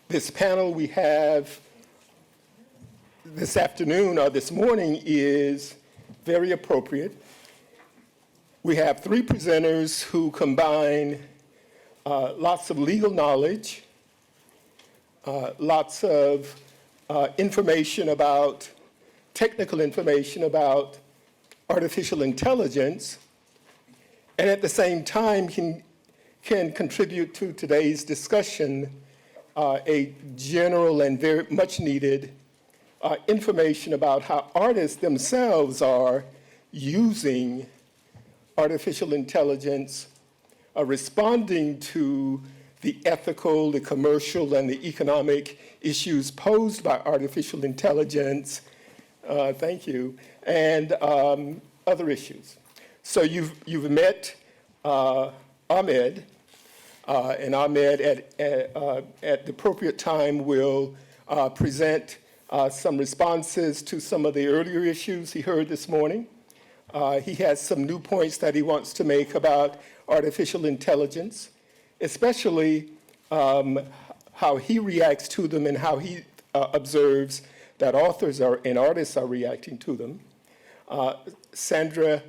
This panel we have this afternoon or this morning is very appropriate. We have three presenters who combine lots of legal knowledge, lots of information about, technical information about artificial intelligence, and at the same time can contribute to today's discussion a general and very much needed information about how artists themselves are using artificial intelligence, responding to the ethical, the commercial, and the economic issues posed by artificial intelligence, thank you, and other issues. So you've met Ahmed, and Ahmed at the appropriate time will present some responses to some of the earlier issues he heard this morning. He has some new points that he wants to make about artificial intelligence, especially how he reacts to them and how he observes that authors and artists are reacting to them. Sandra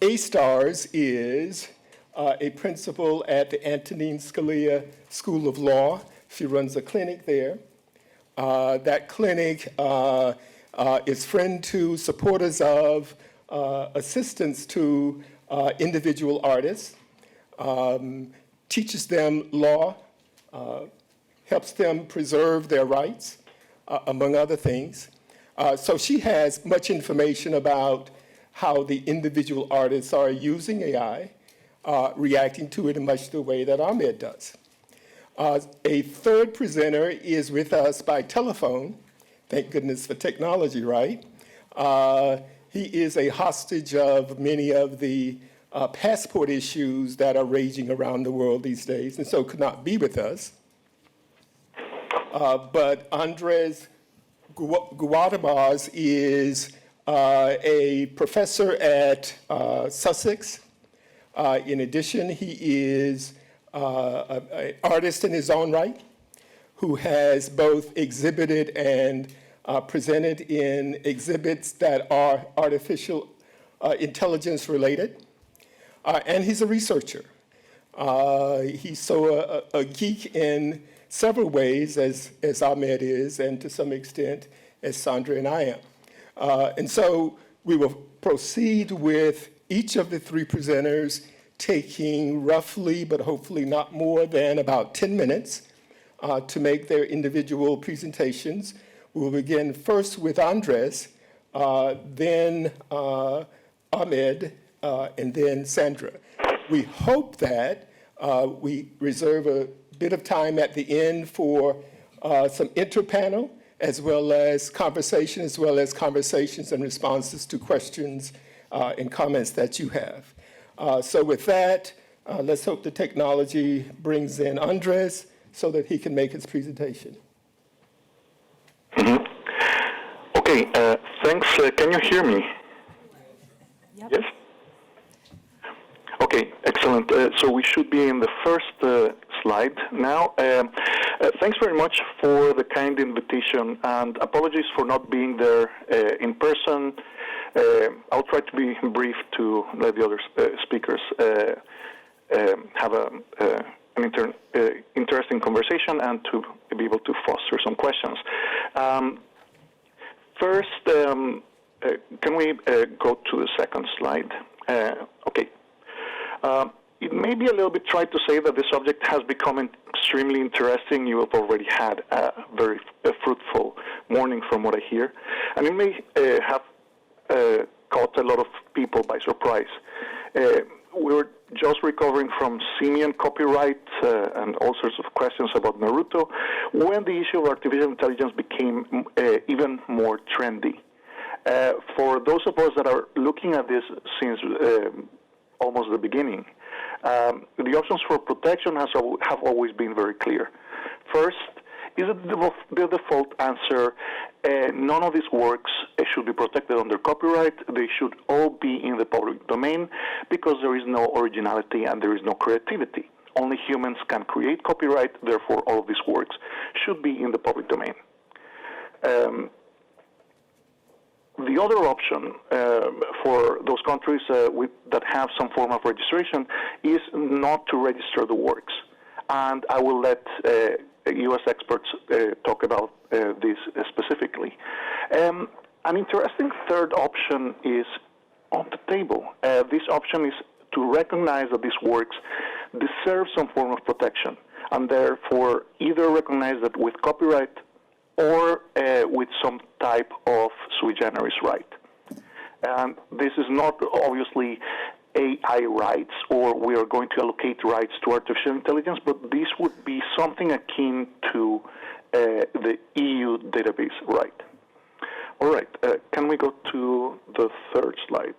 A-Stars is a principal at the Antonin Scalia School of Law. She runs a clinic there. That clinic is friend to, supporters of, assistance to individual artists, teaches them law, helps them preserve their rights, among other things. So she has much information about how the individual artists are using AI, reacting to it in much the way that Ahmed does. A third presenter is with us by telephone. Thank goodness for technology, right? He is a hostage of many of the passport issues that are raging around the world these days, and so could not be with us. But Andres Guadamuz is a professor at Sussex. In addition, he is an artist in his own right who has both exhibited and presented in exhibits that are artificial intelligence related. And he's a researcher. He's so a geek in several ways, as Ahmed is, and to some extent, as Sandra and I am. And so we will proceed with each of the three presenters taking roughly, but hopefully not more than about 10 minutes to make their individual presentations. We'll begin first with Andres, then Ahmed, and then Sandra. We hope that we reserve a bit of time at the end for some interpanel, as well as conversations and responses to questions and comments that you have. So with that, let's hope the technology brings in Andres so that he can make his presentation. Mm-hmm. Okay, thanks. Can you hear me? Yep. Yes? Okay, excellent. So we should be in the first slide now. Thanks very much for the kind invitation, and apologies for not being there in person. I'll try to be brief to let the other speakers have an interesting conversation and to be able to foster some questions. First, can we go to the second slide? Okay. It may be a little bit tried to say that the subject has become extremely interesting. You have already had a very fruitful morning from what I hear. And it may have caught a lot of people by surprise. We were just recovering from simian copyright and all sorts of questions about Naruto when the issue of artificial intelligence became even more trendy. For those of us that are looking at this since almost the beginning, the options for protection have always been very clear. First, is the default answer, none of these works should be protected under copyright. They should all be in the public domain because there is no originality and there is no creativity. only humans can create copyright, therefore all of these works should be in the public domain. The other option for those countries that have some form of registration is not to register the works. And I will let U.S. experts talk about this specifically. An interesting third option is on the table. This option is to recognize that these works deserve some form of protection, and therefore either recognize that with copyright or with some type of sui generis right. And this is not obviously AI rights, or we are going to allocate rights to artificial intelligence, but this would be something akin to the EU database right. All right, can we go to the third slide?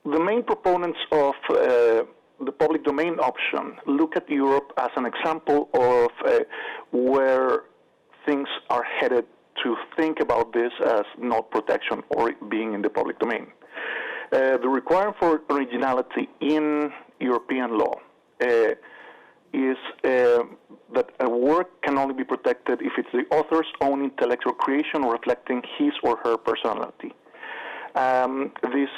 The main proponents of the public domain option look at Europe as an example of where things are headed to think about this as not protection or being in the public domain. The requirement for originality in European law is that a work can only be protected if it's the author's own intellectual creation reflecting his or her personality. This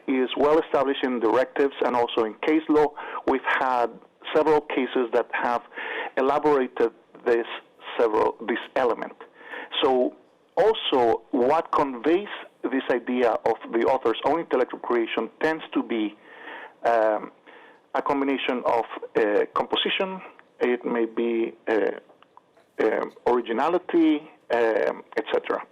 is well established in directives and also in case law. We've had several cases that have elaborated this element. So also what conveys this idea of the author's own intellectual creation tends to be a combination of composition, it may be originality, etc.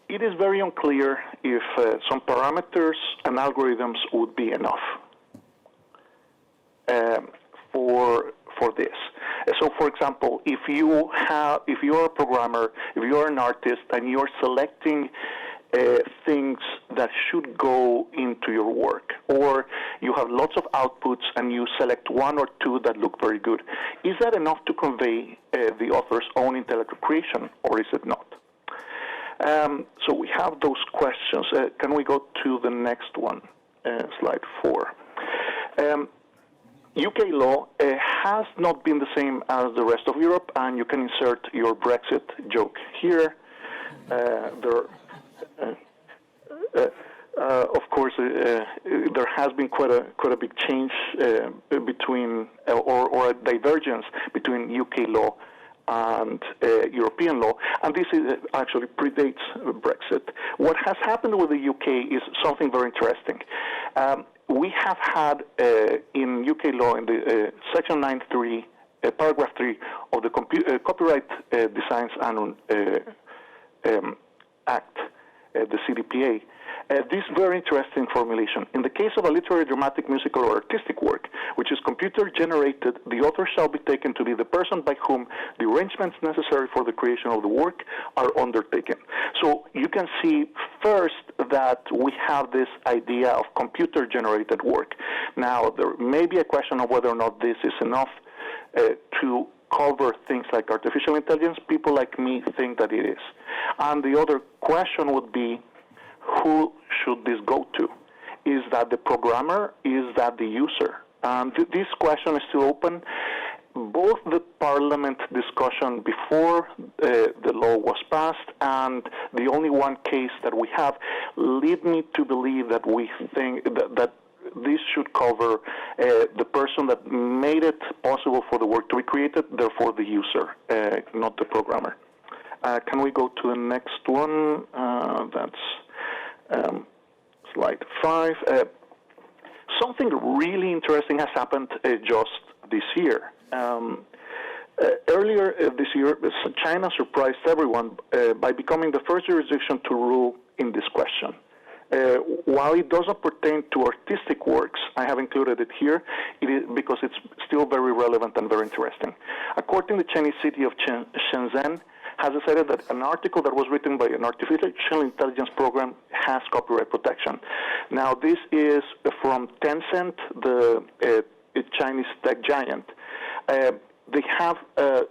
It is very unclear if some parameters and algorithms would be enough for this. So, for example, if you are a programmer, if you are an artist, and you are selecting things that should go into your work, or you have lots of outputs and you select one or two that look very good, is that enough to convey the author's own intellectual creation, or is it not? So we have those questions. Can we go to the next one, slide 4? UK law has not been the same as the rest of Europe, and you can insert your Brexit joke here. Of course, there has been quite a big change between, or a divergence between UK law and European law, and this actually predates Brexit. What has happened with the UK is something very interesting. We have had in UK law, in the Section 9.3, Paragraph 3 of the Copyright Designs and Act, the CDPA, this very interesting formulation. In the case of a literary, dramatic, musical, or artistic work, which is computer-generated, the author shall be taken to be the person by whom the arrangements necessary for the creation of the work are undertaken. So you can see first that we have this idea of computer-generated work. Now, there may be a question of whether or not this is enough to cover things like artificial intelligence. People like me think that it is. And the other question would be, who should this go to? Is that the programmer? Is that the user? And this question is still open. Both the Parliament discussion before the law was passed and the only one case that we have lead me to believe that we think that this should cover the person that made it possible for the work to be created, therefore the user, not the programmer. Can we go to the next one? That's slide 5. Something really interesting has happened just this year. Earlier this year, China surprised everyone by becoming the first jurisdiction to rule in this question. While it doesn't pertain to artistic works, I have included it here because it's still very relevant and very interesting. According to the Chinese city of Shenzhen, has decided that an article that was written by an artificial intelligence program has copyright protection. Now, this is from Tencent, the Chinese tech giant. They have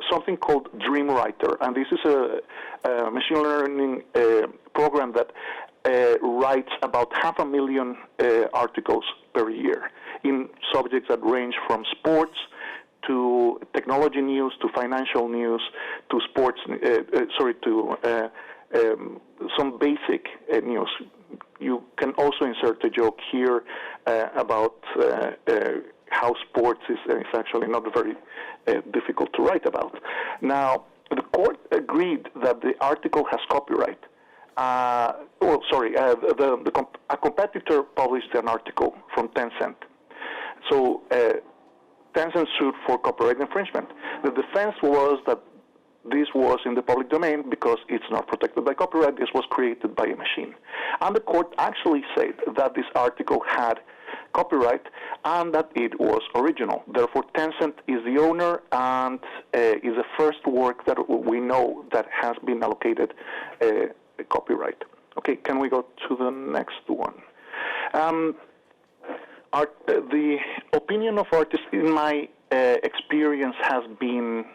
something called Dream Writer, and this is a machine learning program that writes about 500,000 articles per year in subjects that range from sports to technology news, to financial news, to sports, some basic news. You can also insert a joke here about how sports is actually not very difficult to write about. Now, the court agreed that the article has copyright. A competitor published an article from Tencent. So Tencent sued for copyright infringement. The defense was that this was in the public domain because it's not protected by copyright. This was created by a machine. And the court actually said that this article had copyright and that it was original. Therefore, Tencent is the owner and is the first work that we know that has been allocated copyright. Okay, can we go to the next one? The opinion of artists, in my experience, has been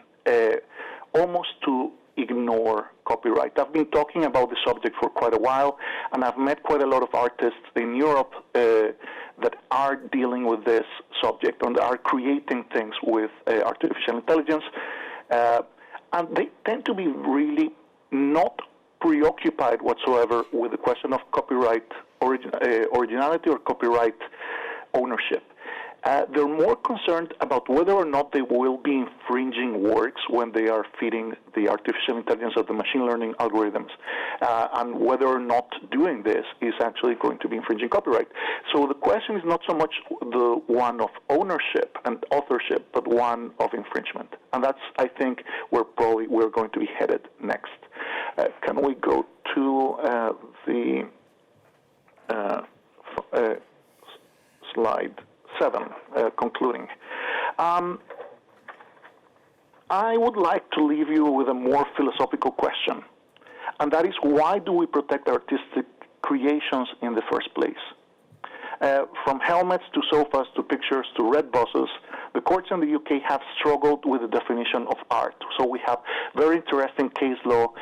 almost to ignore copyright. I've been talking about the subject for quite a while, and I've met quite a lot of artists in Europe that are dealing with this subject and are creating things with artificial intelligence, and they tend to be really not preoccupied whatsoever with the question of copyright originality or copyright ownership. They're more concerned about whether or not they will be infringing works when they are feeding the artificial intelligence of the machine learning algorithms, and whether or not doing this is actually going to be infringing copyright. So the question is not so much the one of ownership and authorship, but one of infringement. And that's, I think, where probably we're going to be headed next. Can we go to the slide 7, concluding. I would like to leave you with a more philosophical question, and that is, why do we protect artistic creations in the first place? From helmets to sofas to pictures to red buses, the courts in the UK have struggled with the definition of art. So we have very interesting case law,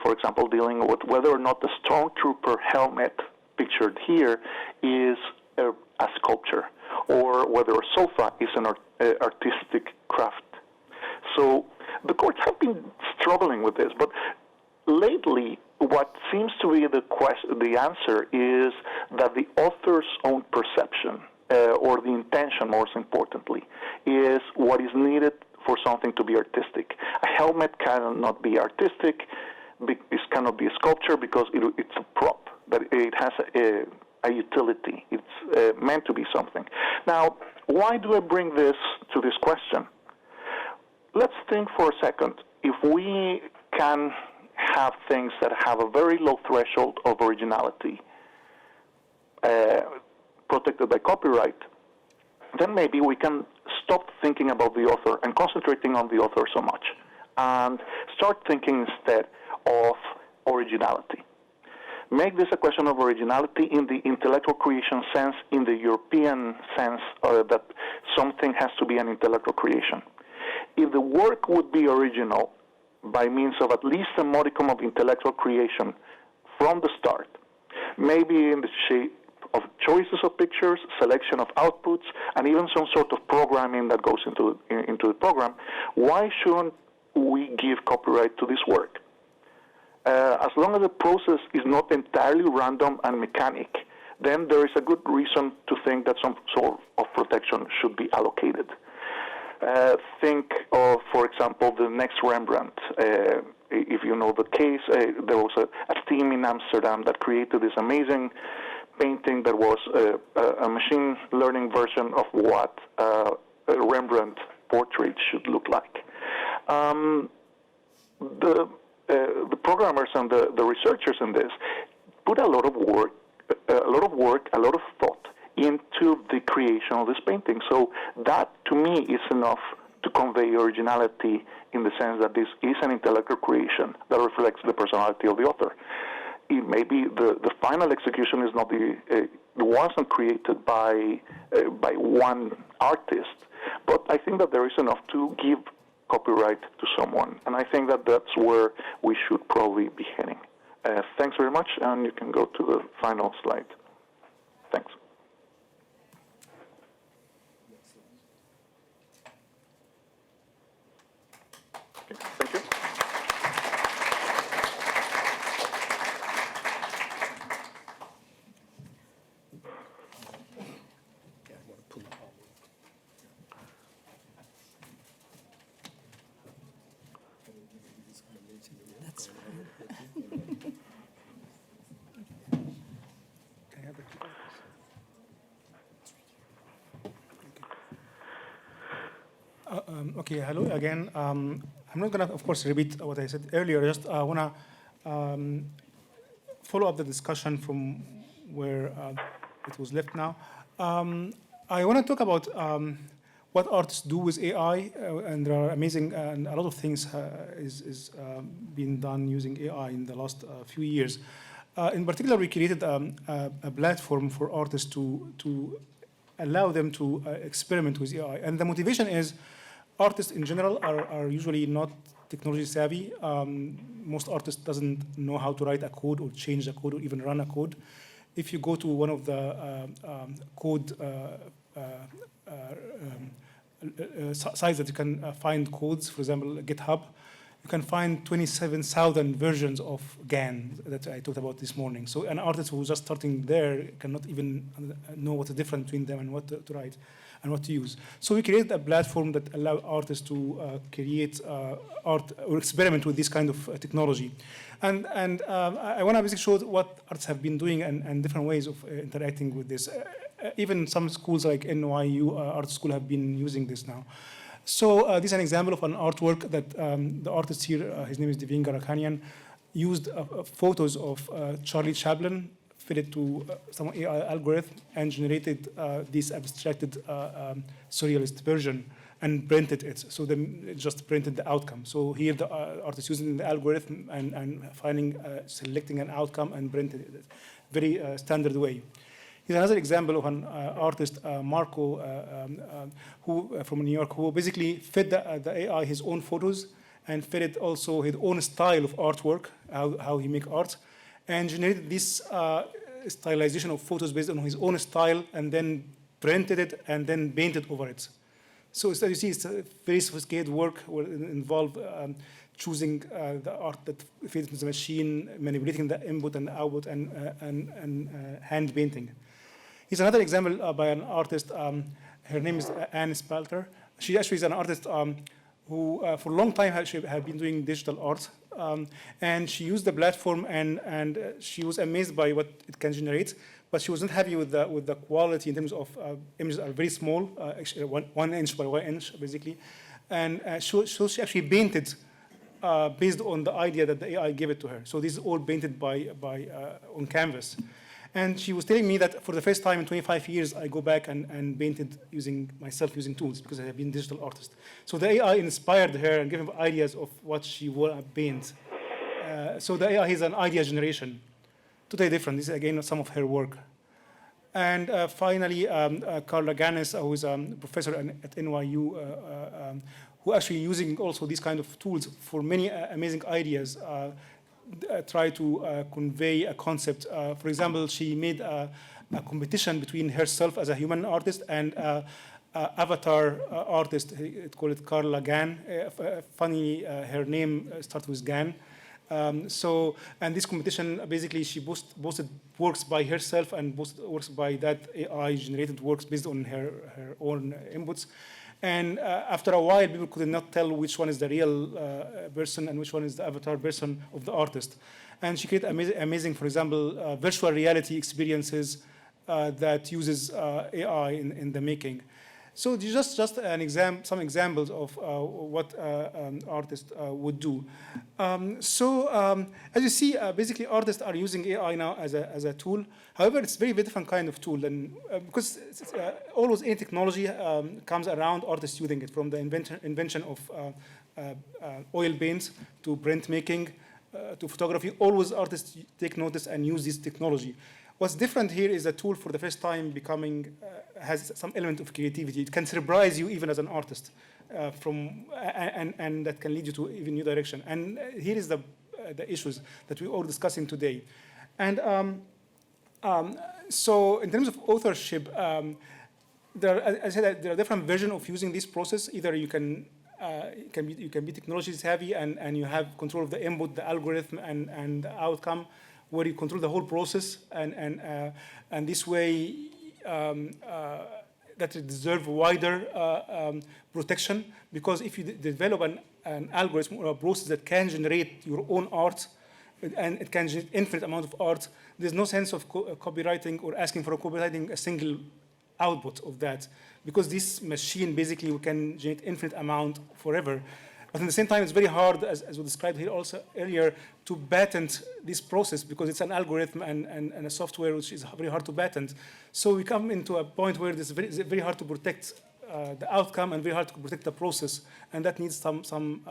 for example, dealing with whether or not the stormtrooper helmet pictured here is a sculpture, or whether a sofa is an artistic craft. So the courts have been struggling with this, but lately what seems to be the answer is that the author's own perception, or the intention most importantly, is what is needed for something to be artistic. A helmet cannot be artistic, it cannot be a sculpture because it's a prop, but it has a utility. It's meant to be something. Now, why do I bring this to this question? Let's think for a second. If we can have things that have a very low threshold of originality protected by copyright, then maybe we can stop thinking about the author and concentrating on the author so much and start thinking instead of originality. Make this a question of originality in the intellectual creation sense, in the European sense that something has to be an intellectual creation. If the work would be original by means of at least a modicum of intellectual creation from the start, maybe in the shape of choices of pictures, selection of outputs, and even some sort of programming that goes into the program, why shouldn't we give copyright to this work? As long as the process is not entirely random and mechanic, then there is a good reason to think that some sort of protection should be allocated. Think of, for example, the next Rembrandt. If you know the case, there was a team in Amsterdam that created this amazing painting that was a machine learning version of what a Rembrandt portrait should look like. The programmers and the researchers in this put a lot of work, a lot of thought into the creation of this painting. So that, to me, is enough to convey originality in the sense that this is an intellectual creation that reflects the personality of the author. It may be the final execution is not wasn't created by one artist, but I think that there is enough to give copyright to someone, and I think that that's where we should probably be heading. Thanks very much, and you can go to the final slide. Thanks. Okay, thank you. That's fine. Okay, hello again. I'm not going to, of course, repeat what I said earlier. Just want to follow up the discussion from where it was left now. I want to talk about what artists do with AI, and there are amazing, and a lot of things is being done using AI in the last few years. In particular, we created a platform for artists to allow them to experiment with AI. And the motivation is artists in general are usually not technology savvy. Most artists doesn't know how to write a code or change a code or even run a code. If you go to one of the code sites that you can find codes, for example, GitHub, you can find 27,000 versions of GAN that I talked about this morning. So an artist who's just starting there cannot even know what's the difference between them and what to write and what to use. So we created a platform that allows artists to create art or experiment with this kind of technology. And I want to basically show what artists have been doing and different ways of interacting with this. Even some schools like NYU Art School have been using this now. So this is an example of an artwork that the artist here, his name is Devin Garakanian, used photos of Charlie Chaplin, fed it to some AI algorithm, and generated this abstracted surrealist version and printed it. So it just printed the outcome. So here the artist using the algorithm and finding, selecting an outcome and printed it. Very standard way. Here's another example of an artist, Marco, who from New York, who basically fed the AI his own photos and fed it also his own style of artwork, how he make art, and generated this stylization of photos based on his own style, and then printed it and then painted over it. So as you see, it's a very sophisticated work where it involved choosing the art that fits into the machine, manipulating the input and the output, and hand painting. Here's another example by an artist. Her name is Anne Spalter. She actually is an artist who, for a long time, had been doing digital art. And she used the platform, and she was amazed by what it can generate. But she wasn't happy with the quality in terms of images are very small, actually 1 inch by 1 inch, basically. And so she actually painted based on the idea that the AI gave it to her. So this is all painted on canvas. And she was telling me that for the first time in 25 years, I go back and painted using tools because I have been a digital artist. So the AI inspired her and gave her ideas of what she would paint. So the AI is an idea generation. Totally different. This is, again, some of her work. And finally, Carla Ganes, who is a professor at NYU, who actually using also these kind of tools for many amazing ideas, try to convey a concept. For example, she made a competition between herself as a human artist and avatar artist. It called it Carla Gan. Funny, her name starts with Gan. And this competition, basically, she boosted works by herself and boosted works by that AI-generated works based on her own inputs. And after a while, people could not tell which one is the real person and which one is the avatar person of the artist. And she created amazing, for example, virtual reality experiences that uses AI in the making. So just some examples of what an artist would do. As you see, basically artists are using AI now as a tool. However, it's a very different kind of tool, and because always any technology comes around artists using it, from the invention of oil paints to printmaking to photography. Always artists take notice and use this technology. What's different here is a tool for the first time has some element of creativity. It can surprise you even as an artist, and that can lead you to even new direction. And here is the the issues that we're all discussing today. And so in terms of authorship, as I said, there are different versions of using this process. Either you can be technology savvy and you have control of the input, the algorithm, and the outcome, where you control the whole process, and this way that it deserves wider protection. Because if you develop an algorithm or a process that can generate your own art, and it can generate infinite amount of art, there's no sense of copywriting or asking for copywriting a single output of that, because this machine basically can generate infinite amount forever. But at the same time, it's very hard, as we described here also earlier, to patent this process, because it's an algorithm and a software which is very hard to patent. So we come into a point where it's very hard to protect the outcome and very hard to protect the process, and that needs some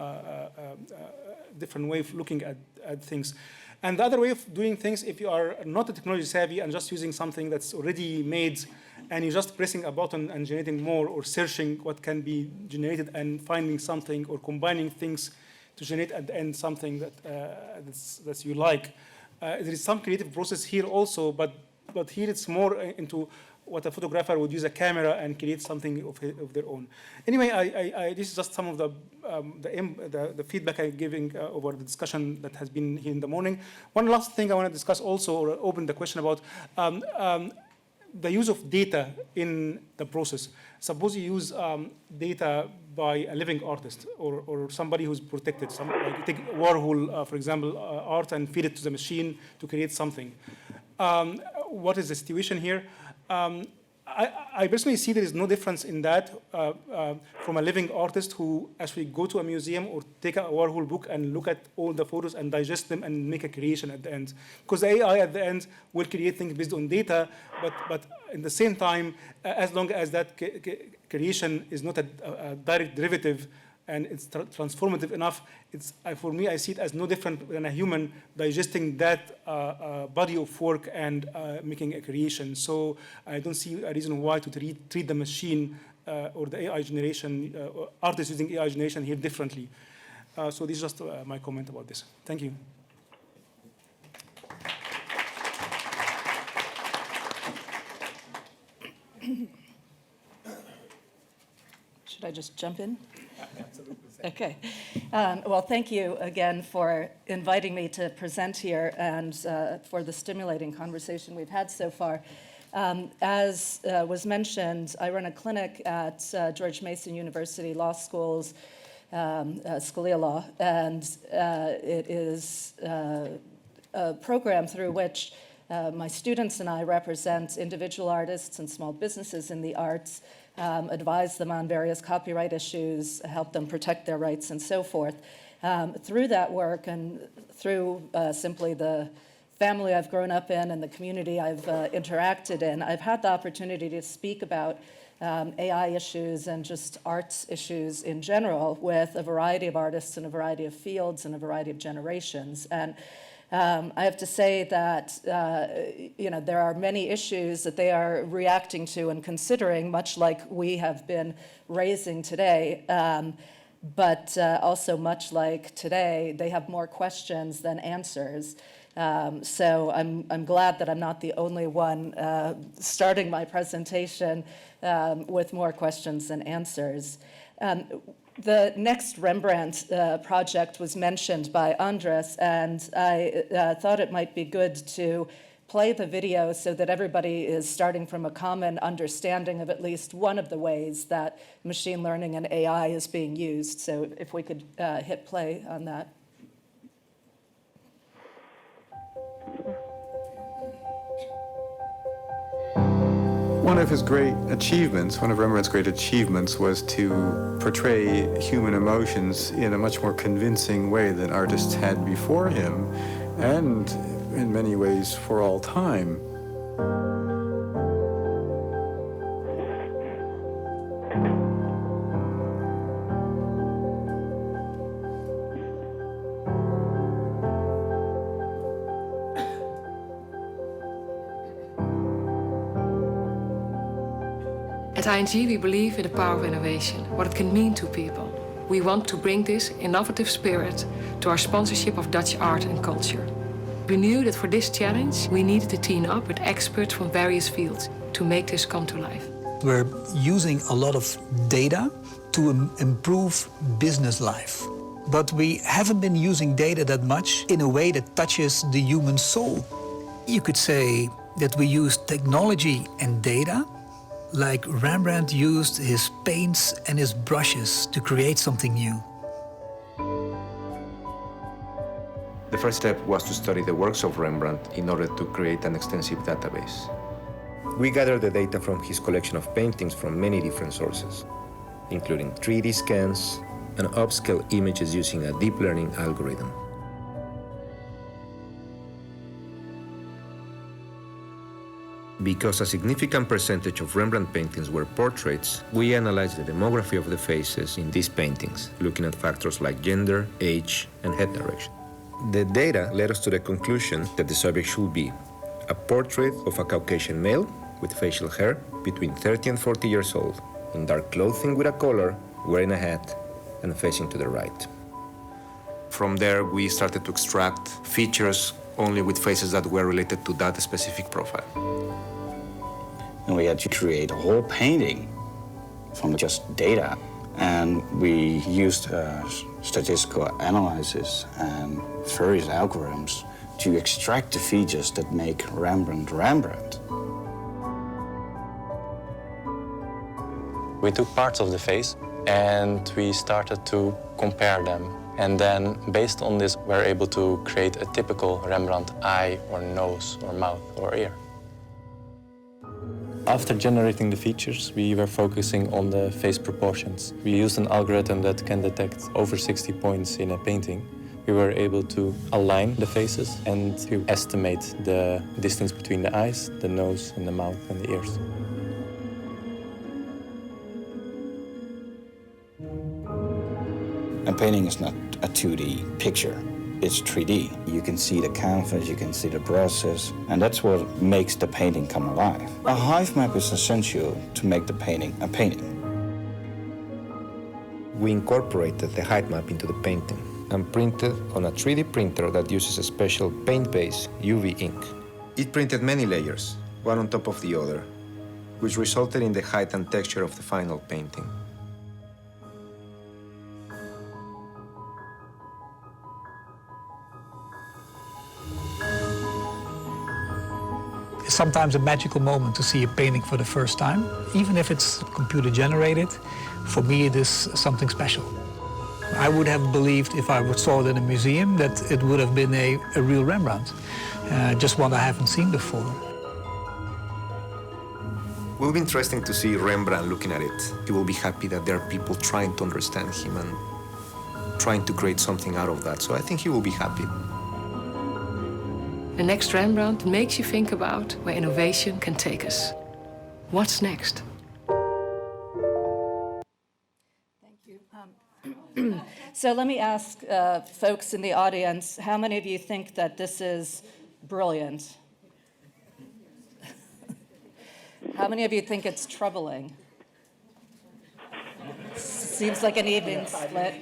different way of looking at things. And the other way of doing things, if you are not a technology savvy and just using something that's already made, and you're just pressing a button and generating more, or searching what can be generated and finding something, or combining things to generate at the end something that you like. There is some creative process here also, but here it's more into what a photographer would use a camera and create something of their own. Anyway, this is just some of the feedback I'm giving over the discussion that has been here in the morning. One last thing I want to discuss also, or open the question about, the use of data in the process. Suppose you use data by a living artist or somebody who's protected. Like you take Warhol, for example, art and feed it to the machine to create something. What is the situation here? I personally see there is no difference in that from a living artist who actually go to a museum or take a Warhol book and look at all the photos and digest them and make a creation at the end. Because the AI at the end will create things based on data, but in the same time, as long as that creation is not a direct derivative and it's transformative enough, for me, I see it as no different than a human digesting that body of work and making a creation. So I don't see a reason why to treat the machine or the AI generation, artists using AI generation here differently. So this is just my comment about this. Thank you. Should I just jump in? Absolutely. Okay. Well, thank you again for inviting me to present here and for the stimulating conversation we've had so far. As was mentioned, I run a clinic at George Mason University Law School's Scalia Law, and it is a program through which my students and I represent individual artists and small businesses in the arts, advise them on various copyright issues, help them protect their rights, and so forth. Through that work and through simply the family I've grown up in and the community I've interacted in, I've had the opportunity to speak about AI issues and just arts issues in general with a variety of artists in a variety of fields and a variety of generations. And I have to say that there are many issues that they are reacting to and considering, much like we have been raising today. But also much like today, they have more questions than answers. So I'm glad that I'm not the only one starting my presentation with more questions than answers. The next Rembrandt project was mentioned by Andres, and I thought it might be good to play the video so that everybody is starting from a common understanding of at least one of the ways that machine learning and AI is being used. So if we could hit play on that. One of his great achievements, one of Rembrandt's great achievements, was to portray human emotions in a much more convincing way than artists had before him, and in many ways for all time. At ING, we believe in the power of innovation, what it can mean to people. We want to bring this innovative spirit to our sponsorship of Dutch art and culture. We knew that for this challenge, we needed to team up with experts from various fields to make this come to life. We're using a lot of data to improve business life. But we haven't been using data that much in a way that touches the human soul. You could say that we use technology and data, like Rembrandt used his paints and his brushes to create something new. The first step was to study the works of Rembrandt in order to create an extensive database. We gathered the data from his collection of paintings from many different sources, including 3D scans and upscale images using a deep learning algorithm. Because a significant percentage of Rembrandt paintings were portraits, we analyzed the demography of the faces in these paintings, looking at factors like gender, age, and head direction. The data led us to the conclusion that the subject should be a portrait of a Caucasian male with facial hair between 30 and 40 years old, in dark clothing with a collar, wearing a hat, and facing to the right. From there, we started to extract features only with faces that were related to that specific profile. And we had to create a whole painting from just data. And we used statistical analysis and various algorithms to extract the features that make Rembrandt Rembrandt. We took parts of the face and we started to compare them. And then, based on this, we're able to create a typical Rembrandt eye or nose or mouth or ear. After generating the features, we were focusing on the face proportions. We used an algorithm that can detect over 60 points in a painting. We were able to align the faces and to estimate the distance between the eyes, the nose, and the mouth and the ears. A painting is not a 2D picture. It's 3D. You can see the canvas, you can see the brushes, and that's what makes the painting come alive. A hive map is essential to make the painting a painting. We incorporated the height map into the painting and printed on a 3D printer that uses a special paint-based UV ink. It printed many layers, one on top of the other, which resulted in the height and texture of the final painting. It's sometimes a magical moment to see a painting for the first time. Even if it's computer generated, for me it is something special. I would have believed if I saw it in a museum that it would have been a real Rembrandt, just one I haven't seen before. It will be interesting to see Rembrandt looking at it. He will be happy that there are people trying to understand him and trying to create something out of that. So I think he will be happy. The next Rembrandt makes you think about where innovation can take us. What's next? Thank you. So let me ask folks in the audience, how many of you think that this is brilliant? How many of you think it's troubling? Seems like an even split.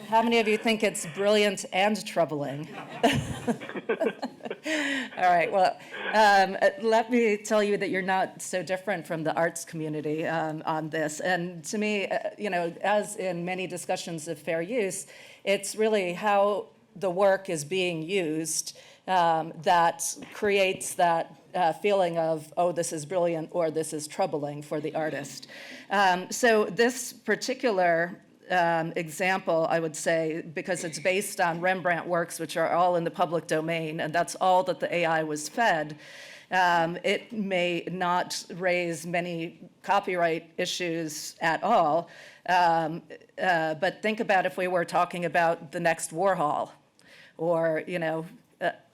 How many of you think it's brilliant and troubling? All right, well, let me tell you that you're not so different from the arts community on this. And to me, as in many discussions of fair use, it's really how the work is being used that creates that feeling of, oh, this is brilliant or this is troubling for the artist. So this particular example, I would say, because it's based on Rembrandt works, which are all in the public domain, and that's all that the AI was fed, it may not raise many copyright issues at all. But think about if we were talking about the next Warhol, or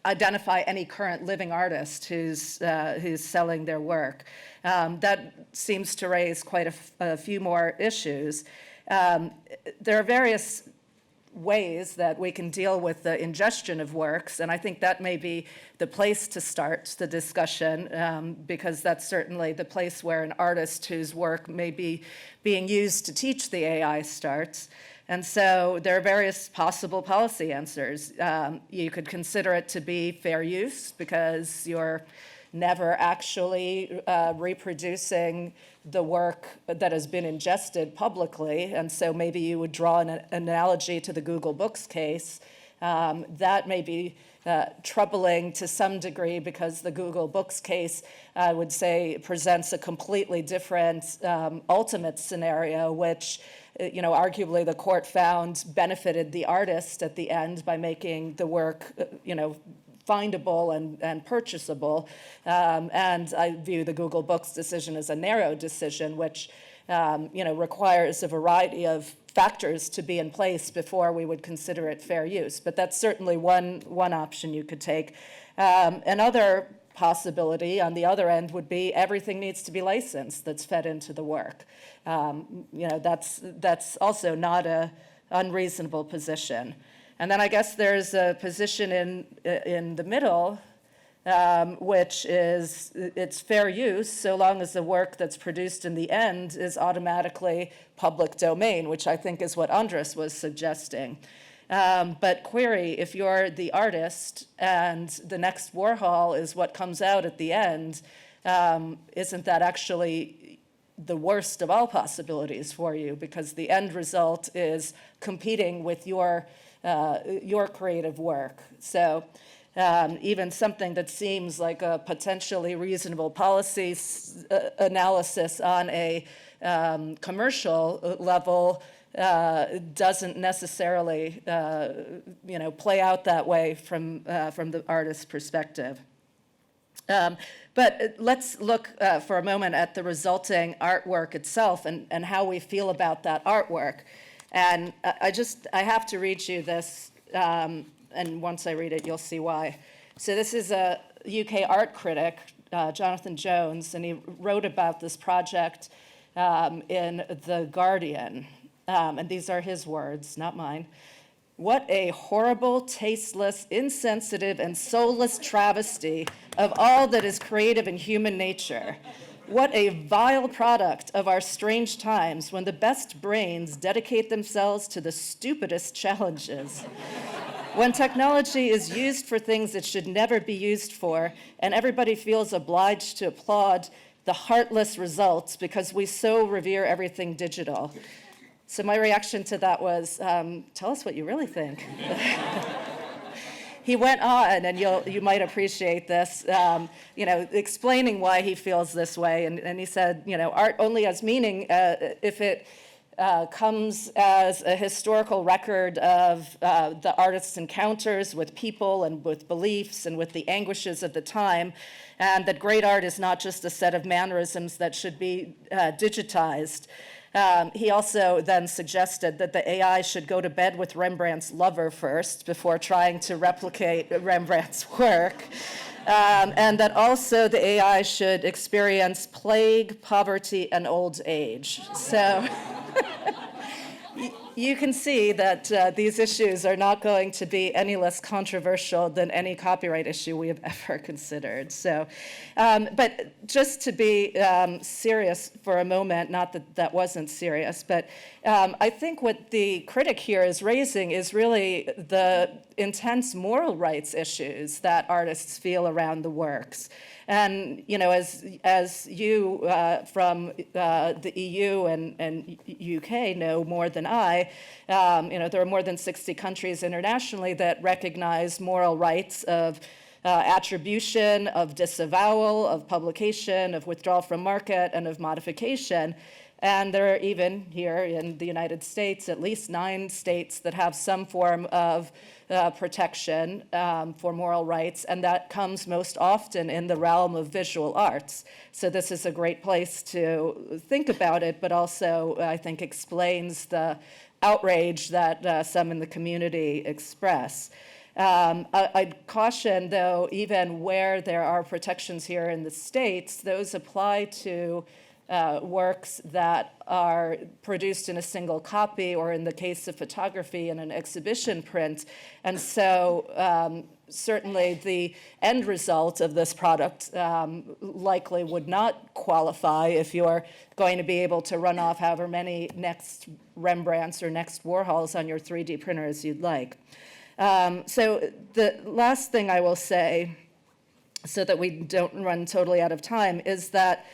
identify any current living artist who's selling their work. That seems to raise quite a few more issues. There are various ways that we can deal with the ingestion of works, and I think that may be the place to start the discussion, because that's certainly the place where an artist whose work may be being used to teach the AI starts. And so there are various possible policy answers. You could consider it to be fair use because you're never actually reproducing the work that has been ingested publicly. And so maybe you would draw an analogy to the Google Books case. That may be troubling to some degree because the Google Books case, I would say, presents a completely different ultimate scenario, which, arguably the court found benefited the artist at the end by making the work, findable and purchasable. And I view the Google Books decision as a narrow decision, which requires a variety of factors to be in place before we would consider it fair use. But that's certainly one option you could take. Another possibility on the other end would be everything needs to be licensed that's fed into the work. That's also not a unreasonable position. And then I guess there's a position in the middle, which is it's fair use so long as the work that's produced in the end is automatically public domain, which I think is what Andres was suggesting. But query, if you're the artist and the next Warhol is what comes out at the end, isn't that actually the worst of all possibilities for you? Because the end result is competing with your creative work. So even something that seems like a potentially reasonable policy analysis on a commercial level doesn't necessarily play out that way from the artist's perspective. But let's look for a moment at the resulting artwork itself and how we feel about that artwork. And I have to read you this, and once I read it, you'll see why. So this is a UK art critic, Jonathan Jones, and he wrote about this project in The Guardian. And these are his words, not mine. "What a horrible, tasteless, insensitive, and soulless travesty of all that is creative in human nature. What a vile product of our strange times when the best brains dedicate themselves to the stupidest challenges. When technology is used for things it should never be used for, and everybody feels obliged to applaud the heartless results because we so revere everything digital." So my reaction to that was, tell us what you really think. He went on, and you might appreciate this, explaining why he feels this way. And he said, art only has meaning if it comes as a historical record of the artist's encounters with people and with beliefs and with the anguishes of the time, and that great art is not just a set of mannerisms that should be digitized. He also then suggested that the AI should go to bed with Rembrandt's lover first before trying to replicate Rembrandt's work, and that also the AI should experience plague, poverty, and old age. So you can see that these issues are not going to be any less controversial than any copyright issue we have ever considered. So, but just to be serious for a moment, not that that wasn't serious, but I think what the critic here is raising is really the intense moral rights issues that artists feel around the works. And, as you from the EU and UK know more than I, there are more than 60 countries internationally that recognize moral rights of attribution, of disavowal, of publication, of withdrawal from market, and of modification. And there are even here in the United States at least 9 states that have some form of protection for moral rights, and that comes most often in the realm of visual arts. So this is a great place to think about it, but also I think explains the outrage that some in the community express. I'd caution, though, even where there are protections here in the States, those apply to works that are produced in a single copy, or in the case of photography, in an exhibition print. And so certainly the end result of this product likely would not qualify if you're going to be able to run off however many next Rembrandts or next Warhols on your 3D printer as you'd like. So the last thing I will say, so that we don't run totally out of time, is that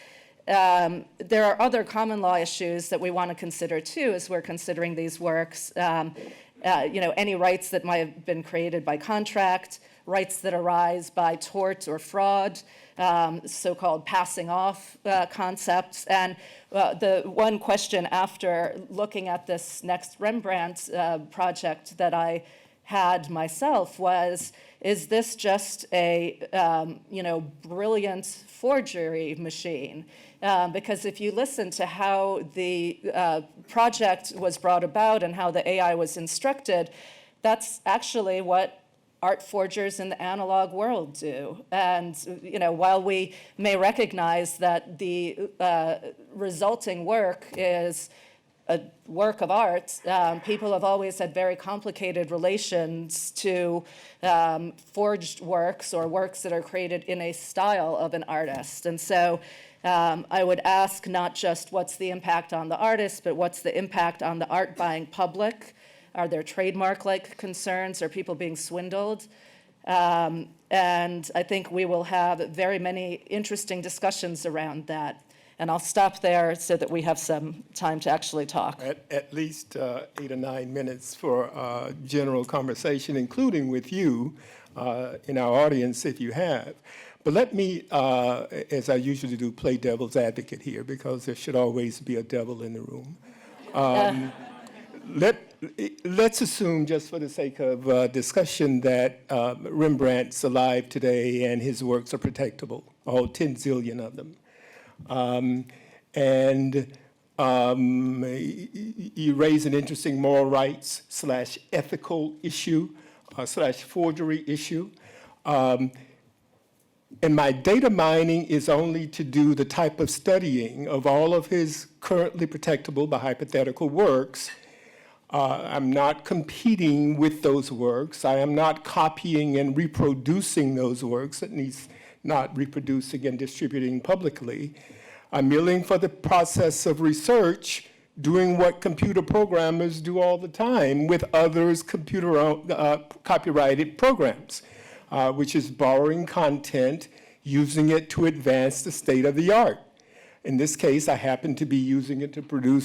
there are other common law issues that we want to consider too as we're considering these works. Any rights that might have been created by contract, rights that arise by tort or fraud, so-called passing off concepts. And the one question after looking at this next Rembrandt project that I had myself was, is this just a brilliant forgery machine? Because if you listen to how the project was brought about and how the AI was instructed, that's actually what art forgers in the analog world do. And while we may recognize that the resulting work is a work of art, people have always had very complicated relations to forged works or works that are created in a style of an artist. And so I would ask not just what's the impact on the artist, but what's the impact on the art buying public? Are there trademark-like concerns? Are people being swindled? And I think we will have very many interesting discussions around that. And I'll stop there so that we have some time to actually talk. At least 8 or 9 minutes for general conversation, including with you in our audience if you have. But let me, as I usually do, play devil's advocate here, because there should always be a devil in the room. Let's assume, just for the sake of discussion, that Rembrandt's alive today and his works are protectable, all 10 zillion of them. You raise an interesting moral rights / ethical issue / forgery issue. And my data mining is only to do the type of studying of all of his currently protectable but hypothetical works. I'm not competing with those works. I am not copying and reproducing those works, at least not reproducing and distributing publicly. I'm milling for the process of research, doing what computer programmers do all the time with others' copyrighted programs, which is borrowing content, using it to advance the state of the art. In this case, I happen to be using it to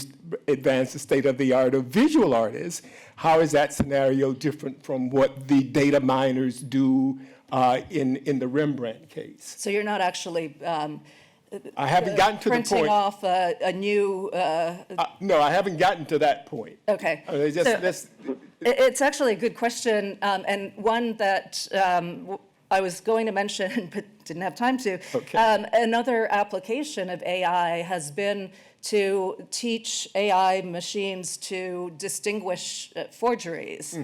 advance the state of the art of visual artists. How is that scenario different from what the data miners do in the Rembrandt case? So you're not actually I haven't gotten to the point. Printing off a new... No, I haven't gotten to that point. Okay. It's actually a good question, and one that I was going to mention but didn't have time to. Okay. Another application of AI has been to teach AI machines to distinguish forgeries.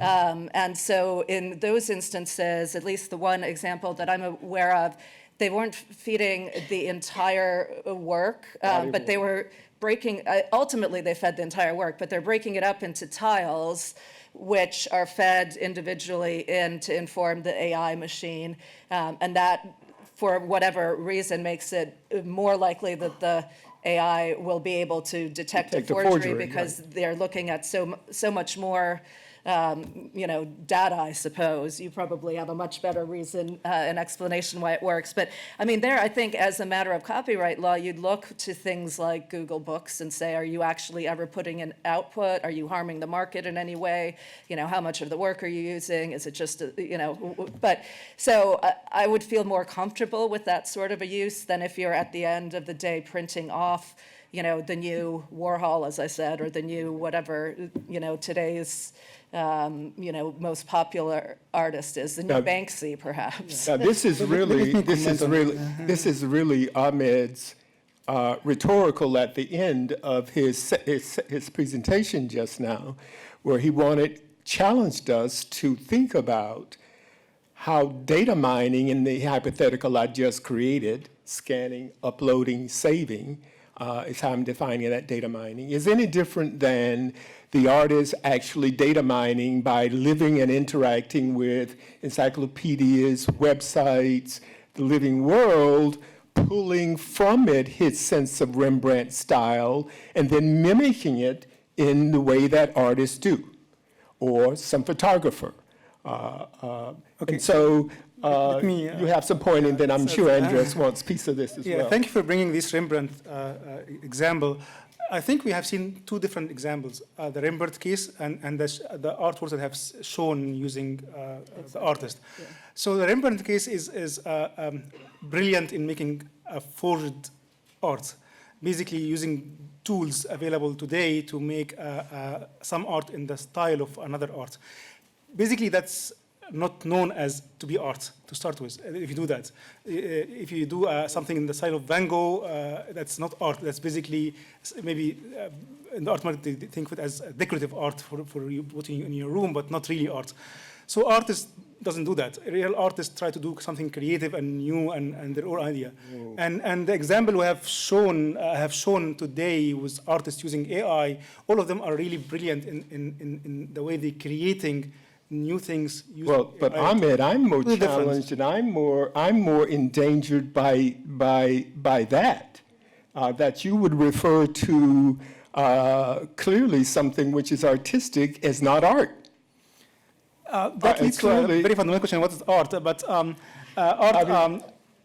And so in those instances, at least the one example that I'm aware of, they weren't feeding the entire work, but they were breaking, ultimately they fed the entire work, but they're breaking it up into tiles, which are fed individually in to inform the AI machine. And that, for whatever reason, makes it more likely that the AI will be able to detect a forgery because they're looking at so much more data, I suppose. You probably have a much better reason and explanation why it works. But I mean, there, I think as a matter of copyright law, you'd look to things like Google Books and say, are you actually ever putting in output? Are you harming the market in any way? How much of the work are you using? Is it just, but so I would feel more comfortable with that sort of a use than if you're at the end of the day printing off the new Warhol, as I said, or the new whatever, today's, most popular artist is, the new Banksy, perhaps. Now, this is really Ahmed's rhetorical at the end of his presentation just now, where he challenged us to think about how data mining in the hypothetical I just created, scanning, uploading, saving, is how I'm defining that data mining, is any different than The art is actually data mining by living and interacting with encyclopedias, websites, the living world, pulling from it his sense of Rembrandt style, and then mimicking it in the way that artists do, or some photographer. And so you have some point, and then I'm sure Andres wants a piece of this as well. Thank you for bringing this Rembrandt example. I think we have seen two different examples, the Rembrandt case and the artworks that have shown using the artist. Yeah. So the Rembrandt case is brilliant in making a forged art, basically using tools available today to make some art in the style of another art. Basically, that's not known as to be art to start with, if you do that. If you do something in the style of Van Gogh, that's not art. That's basically maybe in the art market they think of it as decorative art for you putting in your room, but not really art. So artists doesn't do that. Real artists try to do something creative and new and their own idea. And the example we have shown today with artists using AI, all of them are really brilliant in the way they're creating new things. Well, but Ahmed, I'm more challenged, and I'm more endangered by that. That you would refer to clearly something which is artistic as not art. That leads to a very fundamental question: what is art? But art,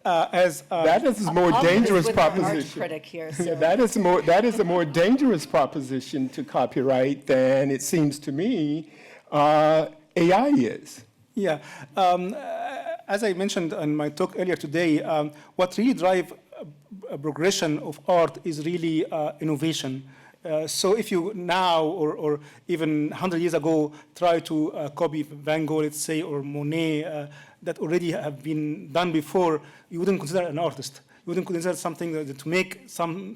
that is a more dangerous proposition. Critic here, so. That is a more dangerous proposition to copyright than it seems to me AI is. Yeah, as I mentioned in my talk earlier today, what really drives a progression of art is really innovation. So if you now, or even 100 years ago, try to copy Van Gogh, let's say, or Monet, that already have been done before, you wouldn't consider an artist. You wouldn't consider something to make some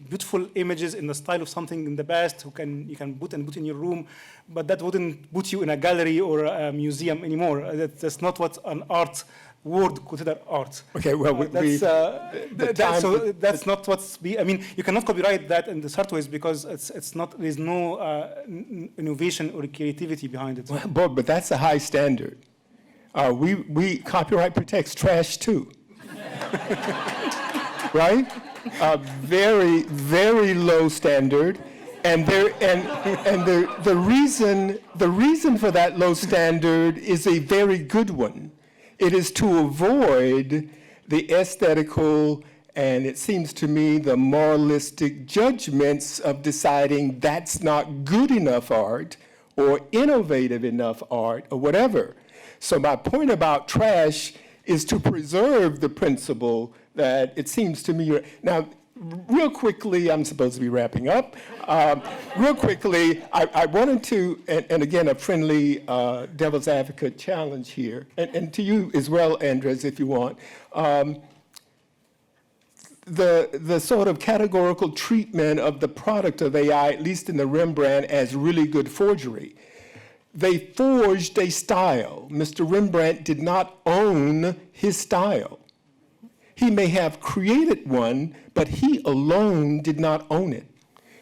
beautiful images in the style of something in the past you can put in your room, but that wouldn't put you in a gallery or a museum anymore. That's not what an art would consider art. Okay, well, that's not what's I mean, you cannot copyright that in the start ways because there's no innovation or creativity behind it. Well, but that's a high standard. We copyright protects trash too. Right? Very, very low standard, and the reason for that low standard is a very good one. It is to avoid the aesthetical and, it seems to me, the moralistic judgments of deciding that's not good enough art or innovative enough art or whatever. So my point about trash is to preserve the principle that it seems to me. Now, real quickly, I'm supposed to be wrapping up. Real quickly, I wanted to, and again, a friendly devil's advocate challenge here, and to you as well, Andres, if you want. The sort of categorical treatment of the product of AI, at least in the Rembrandt, as really good forgery. They forged a style. Mr. Rembrandt did not own his style. He may have created one, but he alone did not own it.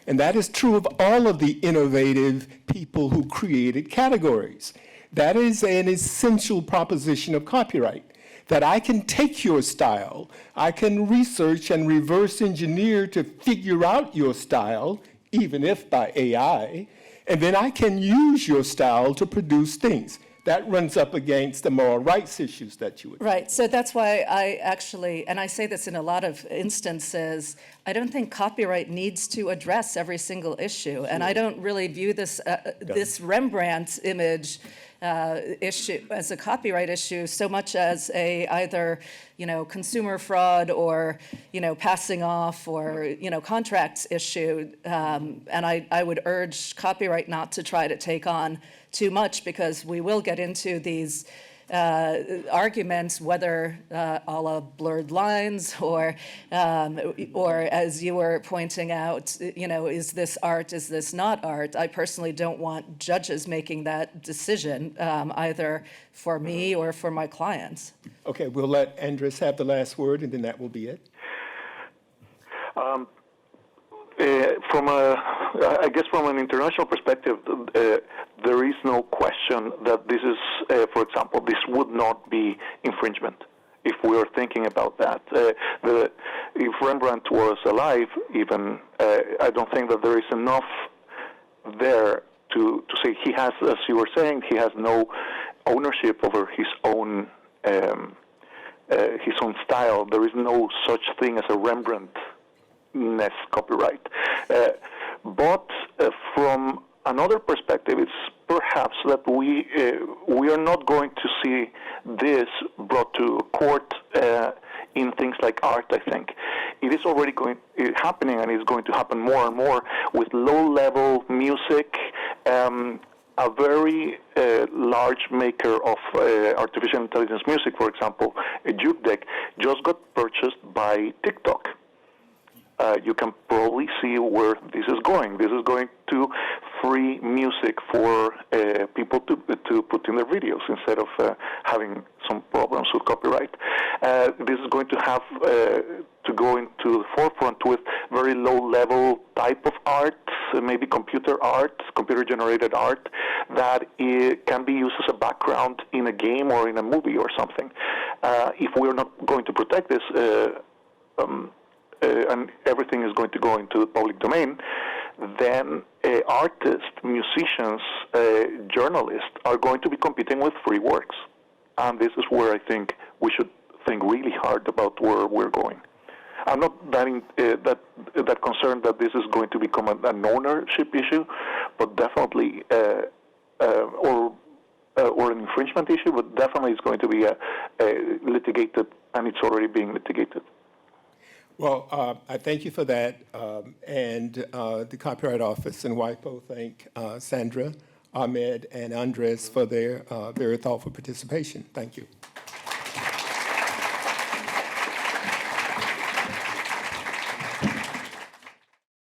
And that is true of all of the innovative people who created categories. That is an essential proposition of copyright, that I can take your style, I can research and reverse engineer to figure out your style, even if by AI, and then I can use your style to produce things. That runs up against the moral rights issues that you would. Right, so that's why I actually, and I say this in a lot of instances, I don't think copyright needs to address every single issue. And I don't really view this this Rembrandt image issue as a copyright issue so much as either consumer fraud or passing off or contracts issue. And I would urge copyright not to try to take on too much, because we will get into these arguments, whether a la blurred lines or as you were pointing out, is this art, is this not art? I personally don't want judges making that decision, either for me or for my clients. Okay, we'll let Andres have the last word, and then that will be it. From a I guess from an international perspective, there is no question that this is, for example, this would not be infringement if we are thinking about that. If Rembrandt was alive, even, I don't think that there is enough there to say he has, as you were saying, he has no ownership over his own style. There is no such thing as a Rembrandt-ness copyright. But from another perspective, it's perhaps that we are not going to see this brought to court in things like art. I think it is already happening, and it's going to happen more and more with low-level music. A very large maker of artificial intelligence music, for example, a Juke Deck, just got purchased by TikTok. You can probably see where this is going. This is going to free music for people to put in their videos instead of having some problems with copyright. This is going to have to go into the forefront with very low-level type of art, maybe computer-generated art, that can be used as a background in a game or in a movie or something. If we're not going to protect this, and everything is going to go into the public domain, then artists, musicians, journalists are going to be competing with free works. And this is where I think we should think really hard about where we're going. I'm not that concerned that this is going to become an ownership issue, but definitely, or an infringement issue, but definitely it's going to be litigated, and it's already being litigated. Well, I thank you for that, and the Copyright Office and WIPO thank Sandra, Ahmed, and Andres for their very thoughtful participation. Thank you.